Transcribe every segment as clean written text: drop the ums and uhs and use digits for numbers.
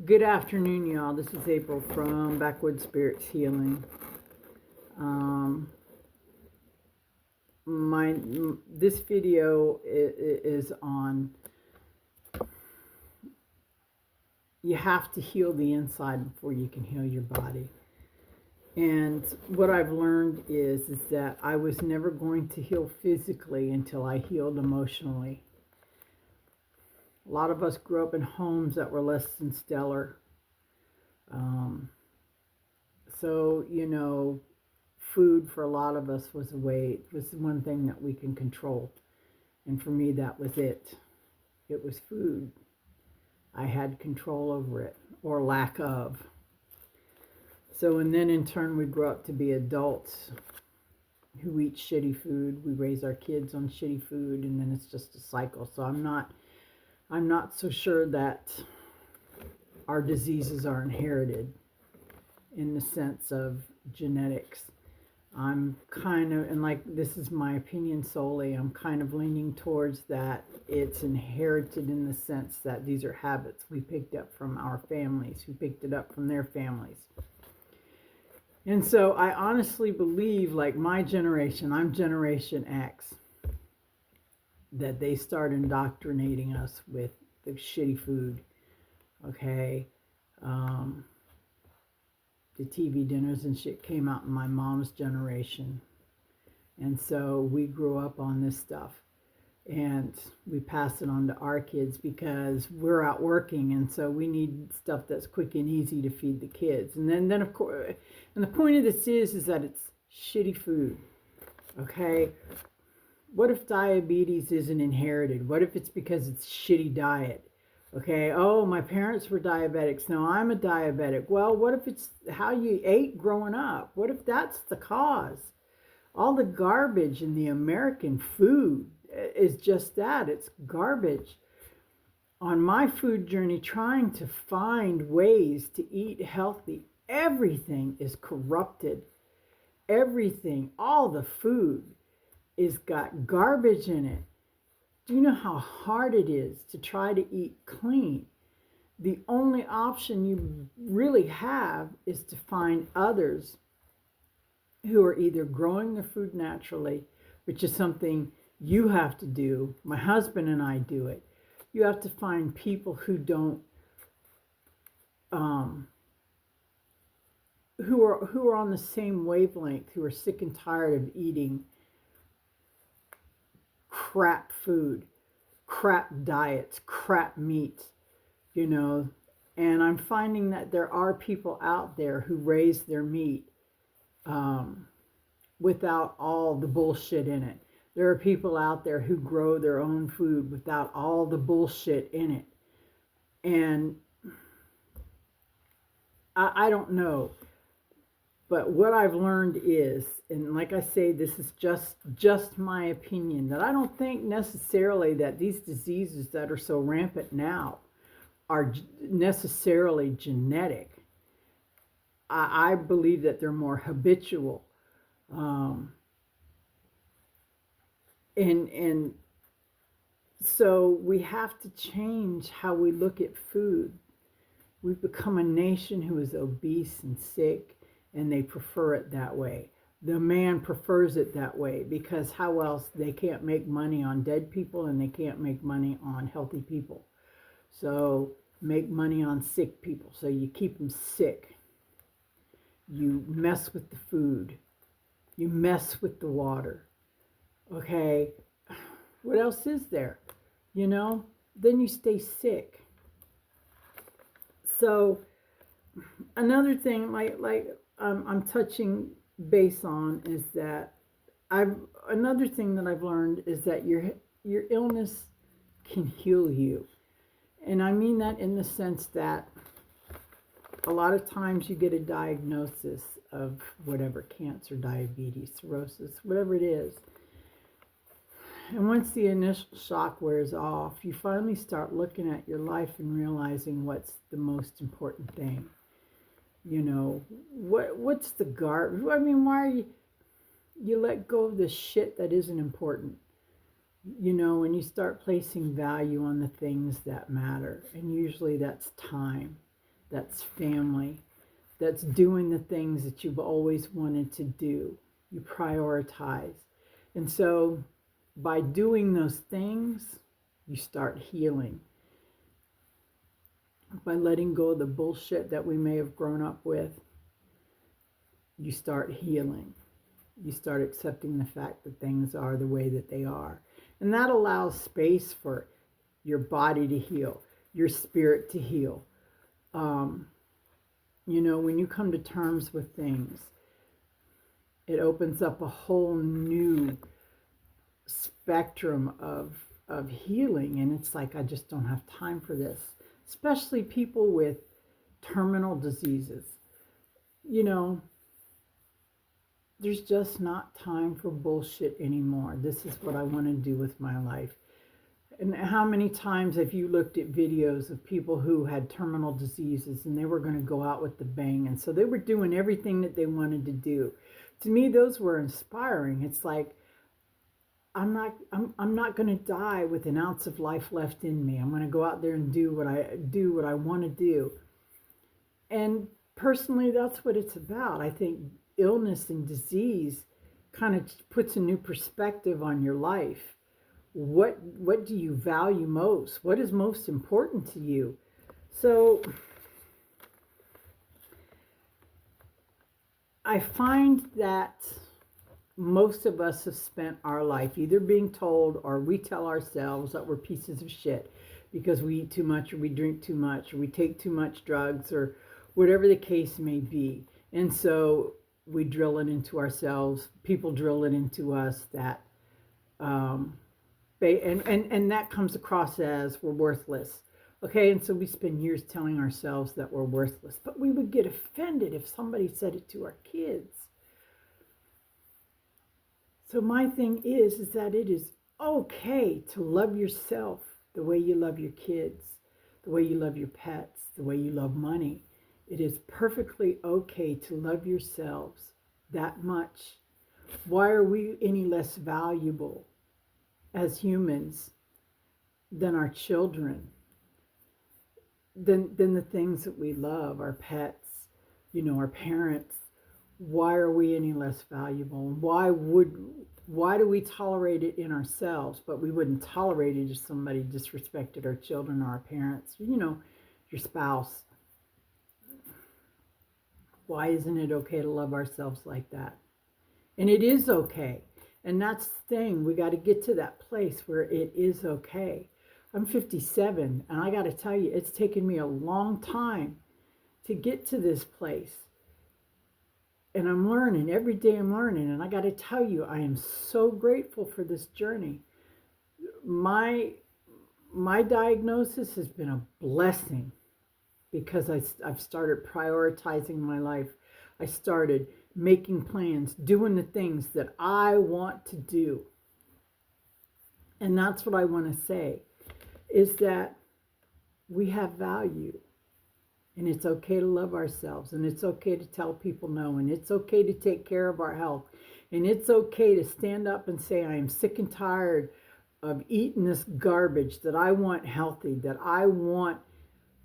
Good afternoon, y'all. This is April from Backwoods Spirits Healing. Um, this video is on you have to heal the inside before you can heal your body. And what I've learned is that I was never going to heal physically until I healed emotionally. A lot of us grew up in homes that were less than stellar. So, food for a lot of us was one thing that we can control. And for me, that was it. It was food. I had control over it, or lack of. So, and then in turn, we grow up to be adults who eat shitty food. We raise our kids on shitty food, and then it's just a cycle. So I'm not so sure that our diseases are inherited in the sense of genetics. I'm kind of, and like this is my opinion solely, I'm kind of leaning towards that it's inherited in the sense that these are habits we picked up from our families, who picked it up from their families. And so I honestly believe, like my generation, I'm Generation X, that they start indoctrinating us with the shitty food, okay? The TV dinners and shit came out in my mom's generation. And so we grew up on this stuff. And we pass it on to our kids because we're out working. And so we need stuff that's quick and easy to feed the kids. And then of course, and the point of this is that it's shitty food. Okay? What if diabetes isn't inherited? What if it's because it's shitty diet? Okay, oh, my parents were diabetics. Now I'm a diabetic. Well, what if it's how you ate growing up? What if that's the cause? All the garbage in the American food is just that. It's garbage. On my food journey, trying to find ways to eat healthy, everything is corrupted. Everything, all the food is got garbage in it. Do you know how hard it is to try to eat clean? The only option you really have is to find others who are either growing their food naturally, which is something you have to do. My husband and I do it. You have to find people who don't, who are on the same wavelength, who are sick and tired of eating crap food, crap diets, crap meat, and I'm finding that there are people out there who raise their meat without all the bullshit in it. There are people out there who grow their own food without all the bullshit in it. And I don't know. But what I've learned is, and like I say, this is just my opinion, that I don't think necessarily that these diseases that are so rampant now are necessarily genetic. I believe that they're more habitual. And so we have to change how we look at food. We've become a nation who is obese and sick, and they prefer it that way. The man prefers it that way because how else? They can't make money on dead people and they can't make money on healthy people. So make money on sick people. So you keep them sick. You mess with the food. You mess with the water. Okay? What else is there? Then you stay sick. So another thing, I'm touching base on is that another thing that I've learned is that your illness can heal you. And I mean that in the sense that a lot of times you get a diagnosis of whatever, cancer, diabetes, cirrhosis, whatever it is. And once the initial shock wears off, you finally start looking at your life and realizing what's the most important thing. What's the garbage? I mean, why are you let go of the shit that isn't important? When you start placing value on the things that matter, and usually that's time. that's family, that's doing the things that you've always wanted to do. You prioritize. And so by doing those things, you start healing. By letting go of the bullshit that we may have grown up with, you start healing. You start accepting the fact that things are the way that they are. And that allows space for your body to heal, your spirit to heal. When you come to terms with things, it opens up a whole new spectrum of healing. And it's like, I just don't have time for this. Especially people with terminal diseases. There's just not time for bullshit anymore. This is what I want to do with my life. And how many times have you looked at videos of people who had terminal diseases and they were going to go out with the bang? And so they were doing everything that they wanted to do. To me, those were inspiring. It's like, I'm not going to die with an ounce of life left in me. I'm going to go out there and do what I want to do. And personally, that's what it's about. I think illness and disease kind of puts a new perspective on your life. What do you value most? What is most important to you? So I find that most of us have spent our life either being told or we tell ourselves that we're pieces of shit because we eat too much or we drink too much or we take too much drugs or whatever the case may be. And so we drill it into ourselves. People drill it into us that and that comes across as we're worthless. Okay, and so we spend years telling ourselves that we're worthless, but we would get offended if somebody said it to our kids. So my thing is that it is okay to love yourself the way you love your kids, the way you love your pets, the way you love money. It is perfectly okay to love yourselves that much. Why are we any less valuable as humans than our children, than the things that we love, our pets, our parents? Why are we any less valuable? Why do we tolerate it in ourselves, but we wouldn't tolerate it if somebody disrespected our children or our parents, your spouse? Why isn't it okay to love ourselves like that? And it is okay. And that's the thing. We got to get to that place where it is okay. I'm 57, and I got to tell you, it's taken me a long time to get to this place. And I'm learning. Every day I'm learning. And I got to tell you, I am so grateful for this journey. My diagnosis has been a blessing because I've started prioritizing my life. I started making plans, doing the things that I want to do. And that's what I want to say, is that we have value. And it's okay to love ourselves. And it's okay to tell people no. And it's okay to take care of our health. And it's okay to stand up and say, I am sick and tired of eating this garbage, that I want healthy, that I want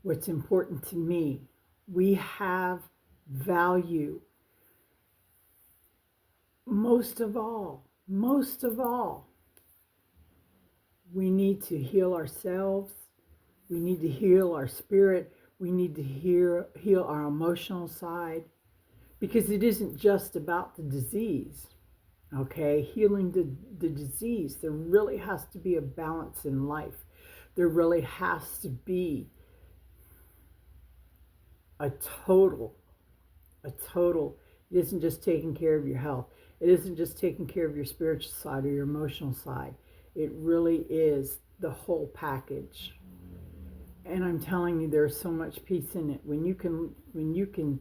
what's important to me. We have value. Most of all, we need to heal ourselves. We need to heal our spirit. We need to heal our emotional side, because it isn't just about the disease, okay? Healing the disease. There really has to be a balance in life. There really has to be a total. It isn't just taking care of your health. It isn't just taking care of your spiritual side or your emotional side. It really is the whole package. And I'm telling you, there's so much peace in it. When you can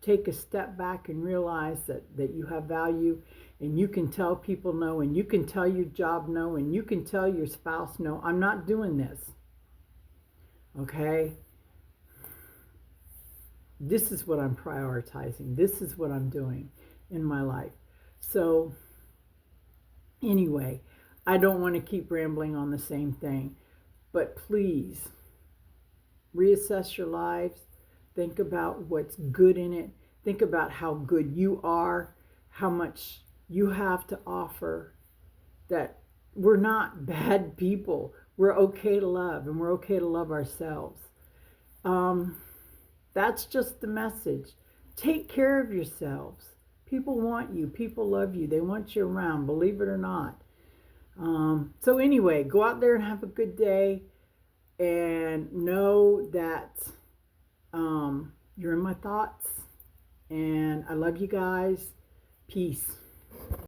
take a step back and realize that you have value, and you can tell people no, and you can tell your job no, and you can tell your spouse no, I'm not doing this. Okay? This is what I'm prioritizing. This is what I'm doing in my life. So anyway, I don't want to keep rambling on the same thing, but please reassess your lives, Think about what's good in it. Think about how good you are, how much you have to offer, that we're not bad people. We're okay to love, and we're okay to love ourselves. Um, that's just the message. Take care of yourselves. People want you. People love you. They want you around, believe it or not. So anyway, go out there and have a good day, and know that you're in my thoughts, and I love you guys. Peace.